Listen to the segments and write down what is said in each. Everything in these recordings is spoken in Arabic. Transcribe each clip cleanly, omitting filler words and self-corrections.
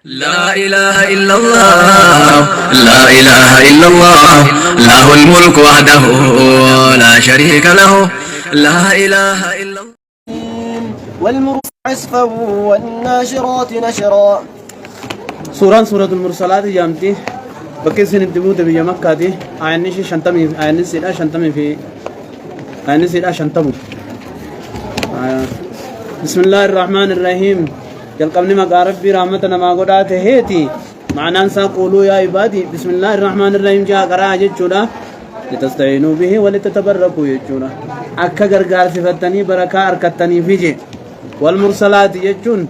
لا إله إلا الله لا إله إلا الله له الملك وحده لا شريك له لا إله إلا الله والمرسلات عصفا والناشرات نشرا. سورة المرسلات جامتي بكيسن الدبوت بيا مكة دي عينيش شنتمي عينيش لا شنتمي في عينيش لا شنتمو. بسم الله الرحمن الرحيم. يلقمني مقارب برحمتنا ما قدات هيتي معنى انسا قولوا يا عبادي بسم الله الرحمن الرحيم جاء قراءة جتشونا لتستعينوا به ولتتبركوا جتشونا أكا غرغار صفتني بركة أركتني فيجي والمرسلات جتشون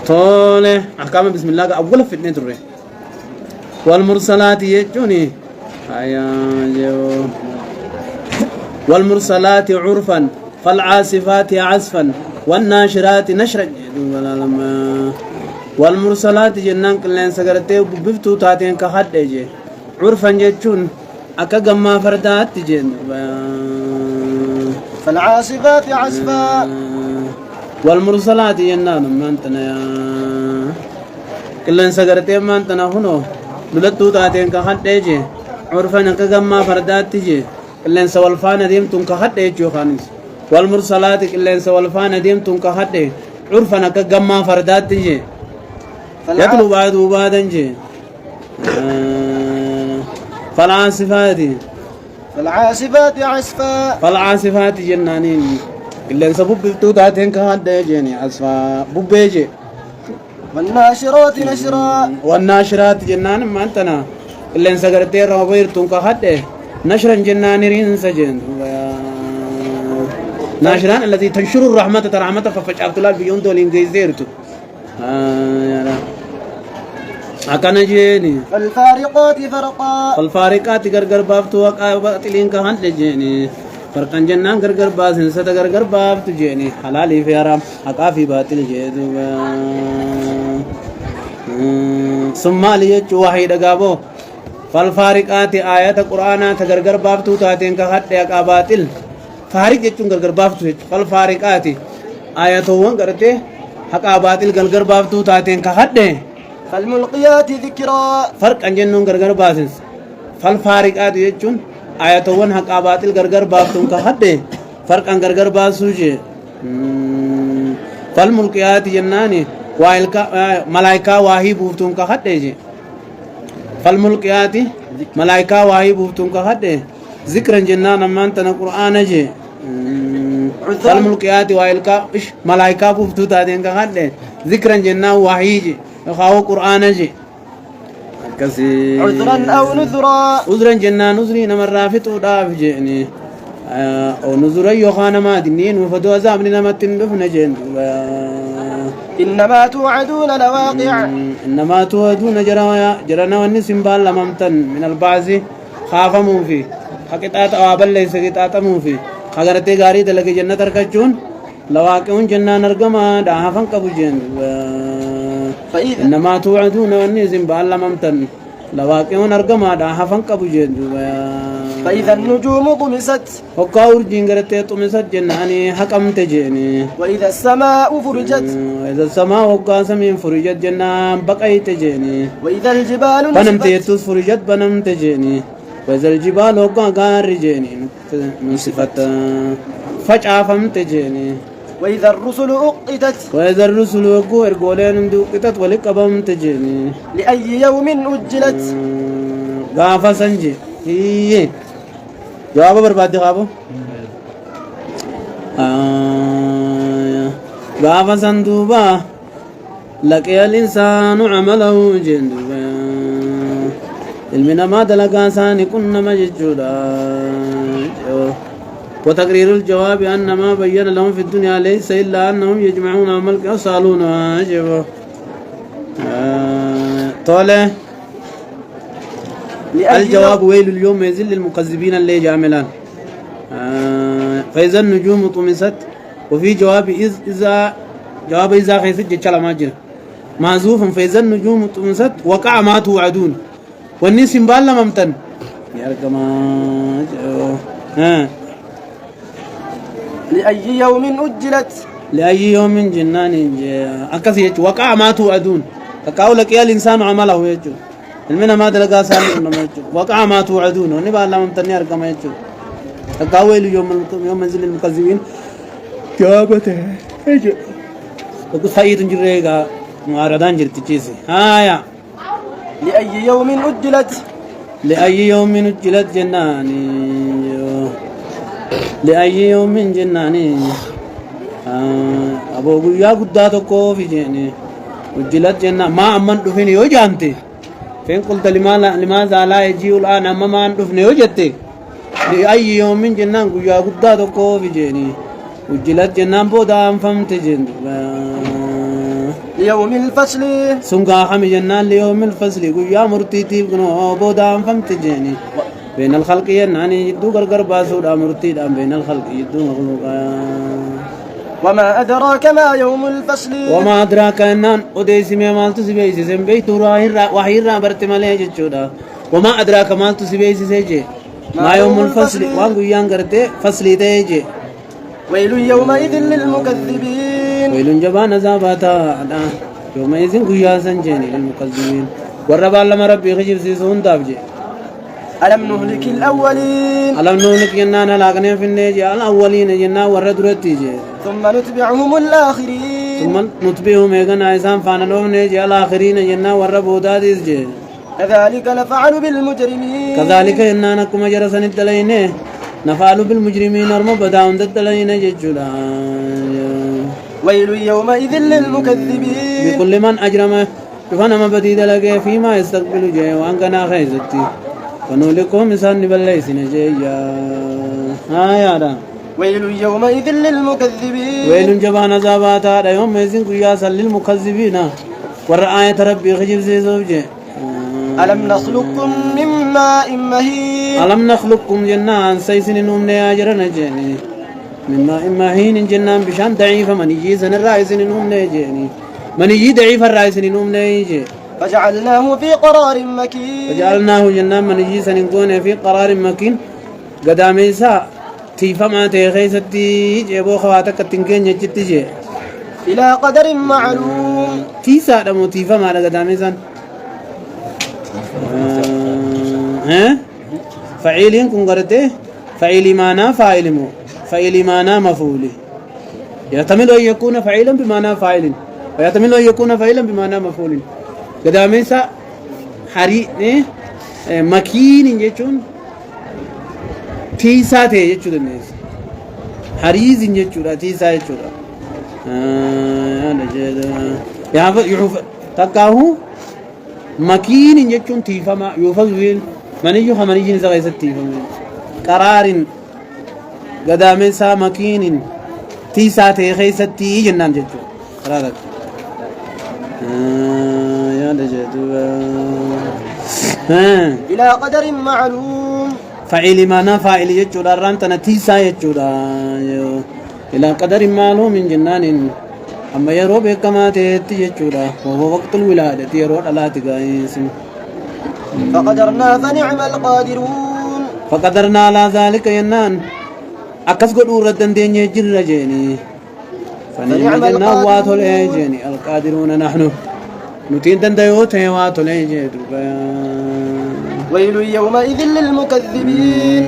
طولي أحكام بسم الله أول فتنة تري والمرسلات جتشوني والمرسلات عرفا فالعاصفات عصفا والناشرات نشرا. والمرسلات جنان كلين سغرتي بفتو تاتين كحد اجي عرفا جتون اكا غما فردات جن. فالعاصفات عصفا والمرسلات جنان مانتنا كلين سغرتي مانتنا هنو دلتو تاتين كحد اجي عرفا اكا غما فردات جي كلين سوالفان ديمتون كحد اجي خانس. والمرسلات كلين سوالفان ديمتون كحد عرفا اكا غما فردات جي يتلو بعد وبعدا جي. فالعاصفات عصفا فالعاصفات جنانين كلين سبب بتوتاتين كهاد جيني عصفا بوبيجي. والناشرات نشرا والناشرات جنان ما انتنا كلين سغرتي روبير تون كهاد نشرا جنانين سجن. ناشران التي تنشر الرحمة ترحمة ففجأة الله بيون دولين جيزيرتو أكان جيني. فالفارقات فرقا فالفارقات غرغر بافتو وقاتلين كهان جيني فرقان جنان غرغر باسن سد غرغر بافتو جيني حلالي في حرام حقا في باطل جيدو. ثم ليج واحد غابو فالفارقات آيات القرآن تغرغر بافتو تاتين كهات حقا باطل فارق جچون غرغر بافتو فالفارقات آيات وان غرته حقا باطل غرغر بافتو تاتين كهات. فالملقيات ذكرا فرق انجنون غرغر باسس فالفارقات يچون آياتون حق باطل غرغر بافتون كحد فرق ان غرغر باسوجي. فالملقيات جناني وايلكا ملائكه واهي بوفتون كحد جي. فالملقيات ملائكه واهي بوفتون كحد ذكرا جنان من تن قران جي. فالملقيات وايلكا ملائكه بوفتو تادين كحد ذكرا جنان واهي جي خاو قرآن جي كسي. عذرا أو نذرا عذرا جنان نذري نمر رافت وداف جيني أو نذرا يوخان ما دنين وفدو عذاب لنما تندفن جين. إنما توعدون لواقع إنما توعدون جرنا والنسم بالممتن من البعث خافموا فيه حقيقات أوابل ليس قطعتموا فيه خغرتي غاري دلق جنة تركجون لواقعون جنان أرقما دعافن قبو جين. إنما توعدون والنسم بالممتن لواقعون أرقما دعافن قبو جين. فإذا النجوم طمست وقاور جنغرتي طمست جناني حكمت جيني. وإذا السماء فرجت وإذا السماء وقاسمين فرجت جنان بقيت جيني. وإذا الجبال بنمت يتوس فرجت بنمت جيني. وإذا الجبال وقار جيني نصفت فجأفمت جيني. وإذا الرسل أقتت وإذا الرسل وقور قولين اندوقتت ولقبمت جيني. لأي يوم أجلت غافا سنجي هي جواب بربادي غابو غافا سندوبا لقي الإنسان عمله جندوبا علمنا ما دلقا ساني كنا مججودا. وتقرير الجواب أن ما بين لهم في الدنيا ليس إلا أنهم يجمعون ملك يصالون جبا. طوله الجواب ويل اليوم يذل المكذبين اللي جاملان. فإذا النجوم طمست وفي جواب إذا خيست جتشلا ماجر معزوف فإذا النجوم طمست وقع ما توعدون والنسم بالا ممتن يا رجما. لأي يوم أجلت لأي يوم جنان أكثر يجو وقع ما توعدون تقاول لك يا الإنسان عمله يجو المنا ما دلقا سالي إنه يجو وقع ما توعدون ونبا الله ممتني أرقم يجو تقاول يوم منزل المكذبين جابته يجو وقد خيط جريقا معارضان جرتي جيسي هايا لأي يوم أجلت لأي يوم أجلت جناني لأي يوم جناني أبو يا قداتكو في جنة أجلت جنة ما أمن دفني وجانتي فين قلت لماذا لا يجي الآن أما ما دفني وجدتي لأي يوم جنان يا قداتكو في جنة أجلت جنة بودام فهمت جنة ليوم الفصل سنقا حمي جنان ليوم الفصل يا مرتيتي بنو بودام فهمت جنة بين الخلق ينعني يدو غرغر باسودا مرتي بين الخلق يدو مخلوقا وما أدراك ما يوم الفصل وما أدراك أنان أديسي مالتو سبيسي سنبيتو وحيرا برتمالي جتشودا وما أدراك مالتو سبيسي سيجي ما يوم الفصل وانقو يانغرتي فصلي تيجي ويل يومئذ للمكذبين ويل جبان زاباتا يومئذ قياسا جيني للمكذبين والربا لما ربي خجب سيسون دابجي ألم نهلك الأولين ألم نهلك جنان لاغنين في النيجي الأولين جنان وردرتي جي ثم نتبعهم الآخرين ثم نتبعهم إيغان عيسان فانا لهم نيجي الآخرين جنان وربوداديس جي كذلك نفعل بالمجرمين كذلك إنانكم جرسن الدلين نفعل بالمجرمين ارمو بداون الدلين جيجولا ويل يومئذ للمكذبين بكل من أجرم فنما بديد لك فيما يستقبل جي وانقنا خيزتي ونولكم إنسان نبليسن جيجا آيادا ويل يومئذ للمكذبين ويل جبان زاباتا يوم يزن قياسا للمكذبين ورآية ربي خجب سيسوف جي ألم نخلقكم من ماء مهين ألم نخلقكم جنان سيسن نومنا أجرنا جيني من ماء مهين جنان بشان ضعيف من يجي سن الرئيس نومنا جيني من يجي ضعيف الرئيس نومنا يجي فجعلناه في قرار مكين فجعلناه جنان من يجي سن نكون في قرار مكين قداميسا تيفا ما تيخيستي جيبو خواتك تنكين يجتي جي إلى قدر معلوم تيسا دمو تيفا ما قداميسا فعيلين كن قرده فعيلي مانا فاعلمو فعيلي مانا مفعولي يحتمل أن يكون فعيلا بمعنى فاعل ويحتمل أن يكون فعيلا بمعنى مفعول قداميسا حري مكين يجون تيسا تي يجون الناس حريز يجون تيسا يجون يحف تقاهو مكين يجون تيفما يفضل من يجو من يجي نزغي ستيفما قرار قداميسا مكين تيسا تي خيستي جنان ججو قرارك يا لجدو إلى قدر معلوم فعيل ما نفعل يجو لرانتنا تيسا يجو إلى قدر معلوم من جنان أما يرو بكما تيتي يجو وهو وقت الولادة يرو على تقايس فقدرنا فنعم القادرون فقدرنا على ذلك ينان أكس قد أوردن ديني جر جيني فنعم جنا واتو جيني القادرون نحن نتين دنديوت واتو جيني ويل يومئذ للمكذبين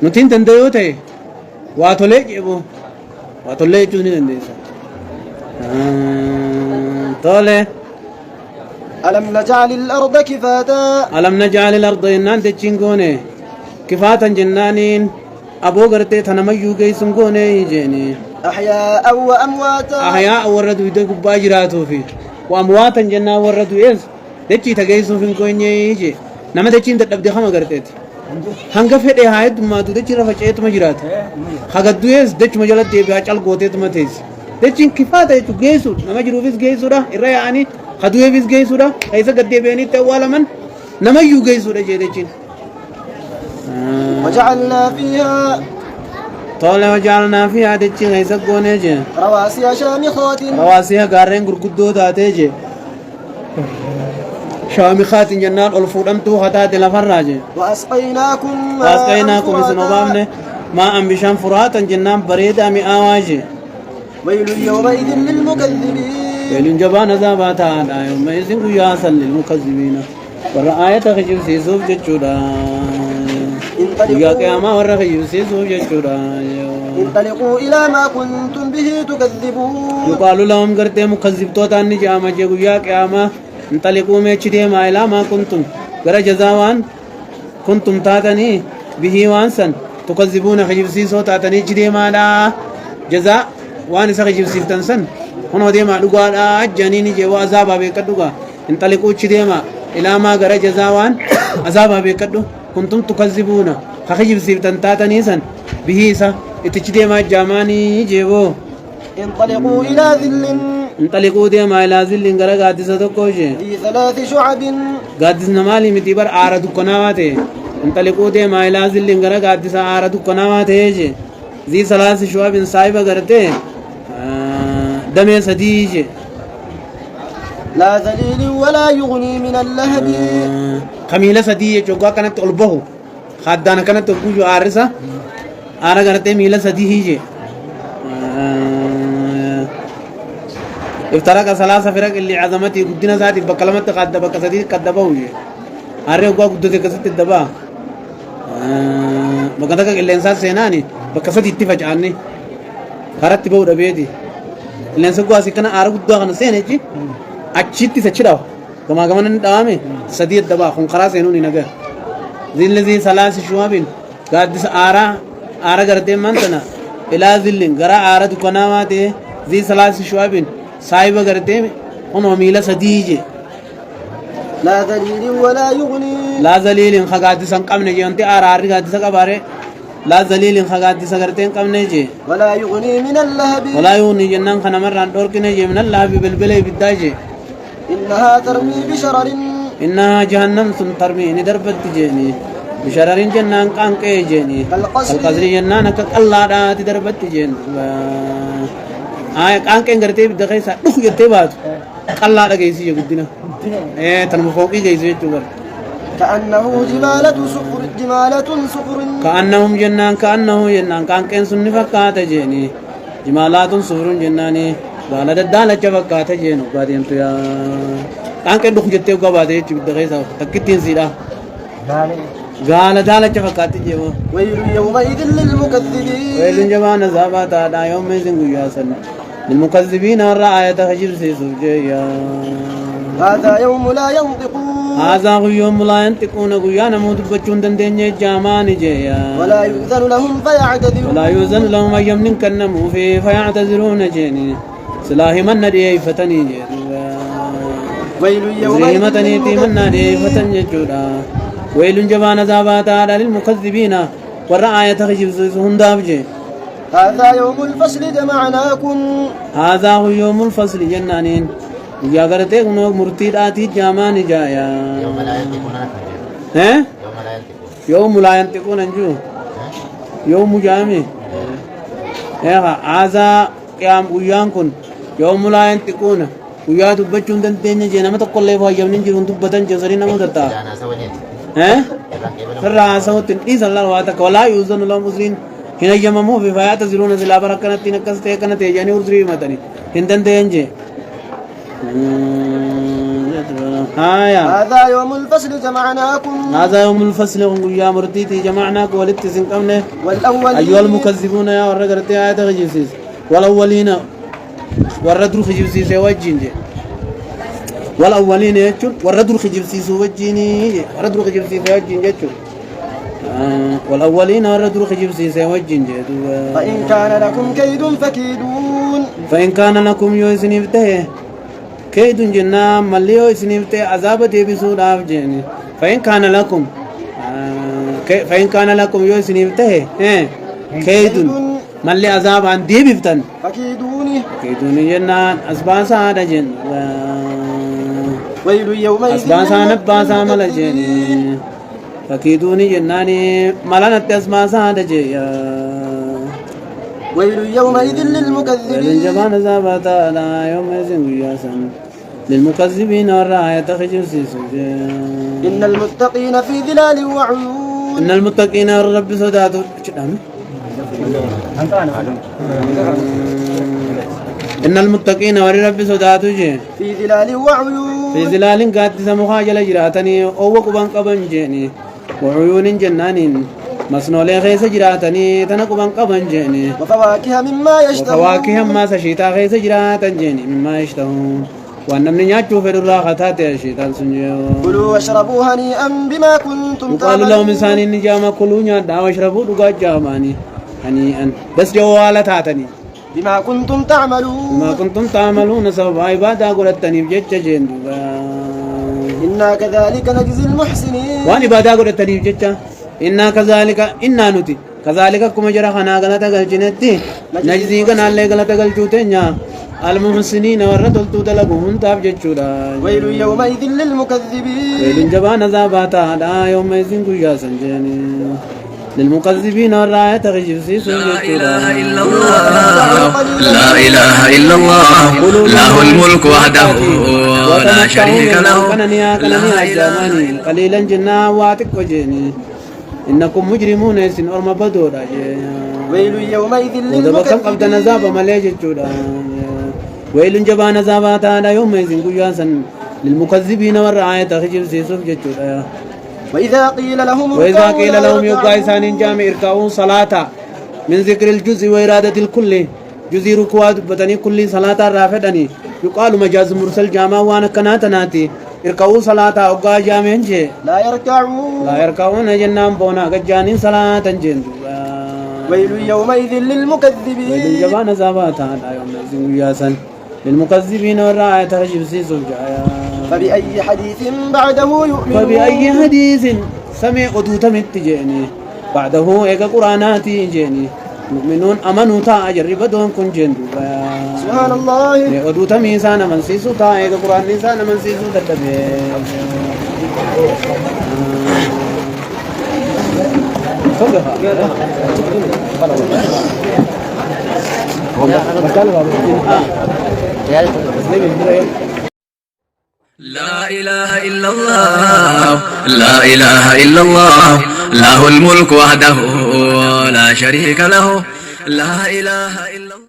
نتين دنديوت واتو جيبو واتو جوني دنديسا طولي ألم نجعل الأرض كفاتا ألم نجعل الأرض ينان تشينغوني كفاتا جنانين أبو غرتي تنميو جيسون غوني جيني أحياء وأمواتا أحياء وردو يدق باجراتو في وأمواتا جنا وردو يس دچي تجيسون في كوني يجي نما دچين تدبدي خما غرتيت hanga fedhe haa heddummaatu dachi irra faca'eetuma jiraata hagaddu yees dachi majalatti deebi'aa calqooteetuma teessi dachiin kifaata jechuun geessuudha nama jiruufis geessuudha irra yaa'anii hadu'eefis geessuudha keessa gaddeebi'aniitti awwaalaman namayyuu geessuudha jee dachiin. وجعلنا فيها طول وجعلنا فيها دچين keessa goonee jee رواسي شامخات رواسي gaarreen gurguddoo taatee jee شامخات جنان الفودمتو خطات لفراجه واسقيناكم ماء سنوبامنه ما ام بشان فراتا جنان بريدا مي اواجه ويل يومئذ للمكذبين ويل جبان عذابات على يومئذ قياسا للمكذبين والرآية خجب سيسوف جتشورا يا قياما والرخجب سيسوف جتشورا انطلقوا إلى ما كنتم به تكذبون يقال لهم قرتي مكذب توتان نجاما جيقو يا قياما انطلقوا ميچدي ما إلى ما كنتم قرى جزاوان كنتم تاتني به وانسا تكذبون خجب سيسو تاتني جدي ما لا جزاء وان سخجب سيفتنسن هنا ديما دغا جنيني جي وعذاب بكدغا انطلقوا چديما الى ما غر جزاوان عذاب بكدو كنتم تكذبون خخجب سيفتن تاتنيسن بهيسا اتچديما جاماني جيبو انطلقوا إلى ذل انطلقوا ديما الى ذل غر غادسه تكوجي في 3 شعب غادس نمالي متيبر ارد كناواته انطلقوا ديما الى ذل غر غادسه ارد كناواته ذي 3 شعب صاحب غرته دمي سديج لا ذليل ولا يغني من اللهب خميلة سديج جوكا كانت قلبه خدانا كانت تقول عارسة أنا كانت ميلة سديج افترق ثلاثة فرق اللي عظمتي قدنا ذاتي بكلمة قد بك سديج كدبه أرى وقا قد تكسر الدبا بكذا الإنسان سيناني بكسر يتفج عني خرجت بورا بيدي اللي نسقوا أسيكنا أرجو دعنا سينجي أشيتي سشراو كما ندامي سديد دبا خون خلاص ينوني نجا ذي الذي ثلاث شوابين قادس آرا قرتي مانتنا إلى ذلين قرا آرا دكنا ماته ذي ثلاث شوابين سايبا قرتي هم ميلا سديجي لا ذليل ولا يغني لا ذليل خقادس كم نجي أنت آرا قادس كباره لا ذليل خقادس قرتين كم نجي ولا يغني من اللهب ولا يغني جنان خنا مرة دور كنجي من اللهب بالبلي بالداجي إنها ترمي بشرر إنها جهنم ترمي ندربت جيني بشرر جنان كانك جيني القصر جنان كالله رات دربت جين كانك انغرتي بدخيسا دخ يتي بات كالله دغيسي يغدنا تنمفوقي جيسي تشور كأنه جمالة صفر كأنهم جنان كانك سن فكات جيني جمالات صفر جناني بالا دالة فكات جينو بعدين يا كانك دخ يتي غبادي بدخيسا تكتين سيدا قال دالة فكات جيو ويل يومئذ للمكذبين ويل جبان زابات على يوم ياسن للمكذبين الرعاية خجب سيسوجيا هذا يوم لا ينطقون هذا يوم لا ينطقون قيانا مدبجون دندن جامان جيا ولا يؤذن لهم فيعتذرون ولا يؤذن لهم أيام كنموا فيه فيعتذرون جيني سلاهي من ندي فتني ويل يومئذ للمكذبين ويل جبان زابات على للمكذبين والرعاية خجب سيسوجيا هذا يوم الفصل جمعناكم هذا هو يوم الفصل جنانين يا غرتي كنو مرتي داتي جامان جايا يوم لا ينطقون يوم لا ينطقون انجو يوم جامي هذا قيام قيام كن يوم لا ينطقون ويا دبچون دنتين جنا مت كله فا يمن جرون دبتن جسري نمو دتا راسو تني صلى الله عليه وسلم ولا يوزن لهم مسلمين هنا يممو في فايات زلون زلا بركنت نكسته كنت يعني ورزري متني هندن دنجه هذا يوم الفصل جمعناكم هذا يوم الفصل يا مرتيتي جمعناك ولتسن قمنا والأولين أيها المكذبون يا ورقرتي آيات خجيسيس والأولين وردر خجيسيس وجين والأولين يجون وردر خجيسيس وجيني وردر خجيسيس وجين يجون والأولين وردر خجيسيس وجين فإن كان لكم كيد فكيدون فإن كان لكم يوسني بته كيد جنا مليو سنيبته عذاب ديبسود اف جيني فإن كان لكم يو سنيبته كيد ملي عذاب عن ديبفتن فكيدوني جنا اسباسا دجن ويل يومئذ اسباسا نباسا ملجيني فكيدوني جناني ملانت اسباسا دجيا ويل يومئذ للمكذبين جبان زابت على يوم ياسن للمكذبين والرعاية خجوسيس إن المتقين في ظلال وعيون إن المتقين الرب صداتو إن المتقين ورب صداتو جي في ظلال وعيون في ظلال قاتس مخاجل جراتني أو قبان قبان جيني وعيون جنان مسنولي خيس جراتني تنقبان قبان جيني وفواكه مما يشتهون وفواكه ما سشيتا خيس جراتن جيني مما يشتهون وأن من يأتوا في الراحة شيطان سنجيو كلوا واشربوا هنيئا بما كنتم يقال لهم إنسان نجاما كلوا نيادا واشربوا دقا جاماني هنيئا بس جوالة تاتني بما كنتم تعملون ما كنتم تعملون سبب عبادة قلتني بجج جندوبا إنا كذلك نجزي المحسنين وان عبادة قلتني بجج إنا كذلك إنا نتي كذلك كما جرى خنا غلطة قلجنتي نجزي كنا اللي غلطة قلجوتين المحسنين ورطل تدلقهم تاب ججودا ويل يومئذ للمكذبين ويل جبان زاباتا دا يومئذ كجا سنجاني للمكذبين والراية تغجب سيسو لا إله إلا الله لا إله إلا الله له الملك وحده ولا شريك له لا إله قليلا جنا واتك وجيني إنكم مجرمون يسن أرم بدودا ويل يومئذ ودبكم قبض نزاب مليج جودا ويل جبان زاباتا دا يومئذ كجا سن للمكذبين والراية تغجب سيسو جودا وإذا قيل لهم يقع إسان جامع إركعوا صلاة من ذكر الجزء وإرادة الكل جزء ركوع بتني كل صلاة رافدني يقال مجاز مرسل جامع وانا كناتناتي إركعوا صلاة أوقع جامع جي لا يركعون جنام بونا قجانين صلاة جن ويل يومئذ للمكذبين ويل جبان زاباتا لا يومئذ ياسن للمكذبين والراعي تغجب سيسو جايا فبأي حديث بعده يؤمنون فبأي حديث سمع أدوتمت جيني بعده إيقا قرآناتي جيني يؤمنون أمنوا تا أجرب دون كن جندو سبحان الله أدوتمي سانا من سيسو تا إيقا قرآن سانا من سيسو تدبي لا إله إلا الله لا إله إلا الله له الملك وحده لا شريك له لا إله إلا الله